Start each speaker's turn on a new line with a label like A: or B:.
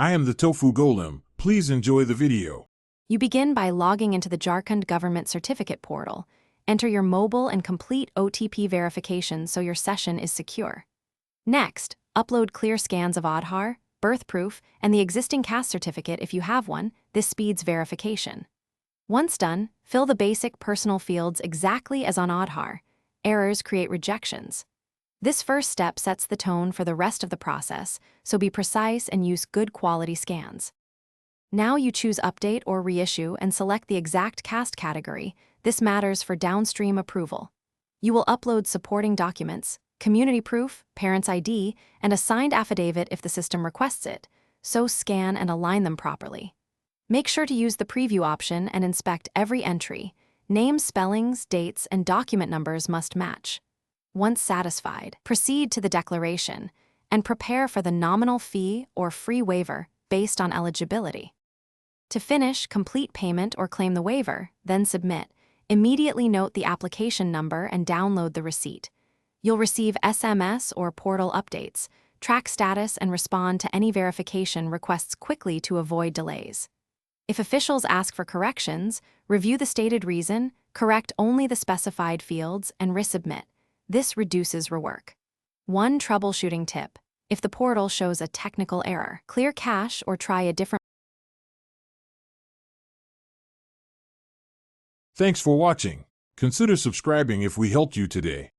A: I am the Tofu Golem. Please enjoy the video.
B: You begin by logging into the Jharkhand Government Certificate portal. Enter your mobile and complete OTP verification so your session is secure. Next, upload clear scans of Aadhaar, birth proof, and the existing caste certificate if you have one. This speeds verification. Once done, fill the basic personal fields exactly as on Aadhaar. Errors create rejections. This first step sets the tone for the rest of the process, so be precise and use good quality scans. Now you choose Update or Reissue and select the exact caste category. This matters for downstream approval. You will upload supporting documents, community proof, parent's ID, and a signed affidavit if the system requests it, so scan and align them properly. Make sure to use the preview option and inspect every entry. Names, spellings, dates, and document numbers must match. Once satisfied, proceed to the declaration and prepare for the nominal fee or free waiver based on eligibility. To finish, complete payment or claim the waiver, then submit. Immediately note the application number and download the receipt. You'll receive SMS or portal updates, track status, and respond to any verification requests quickly to avoid delays. If officials ask for corrections, review the stated reason, correct only the specified fields, and resubmit. This reduces rework. One troubleshooting tip: if the portal shows a technical error, clear cache or try a different.
A: Thanks for watching. Consider subscribing if we helped you today.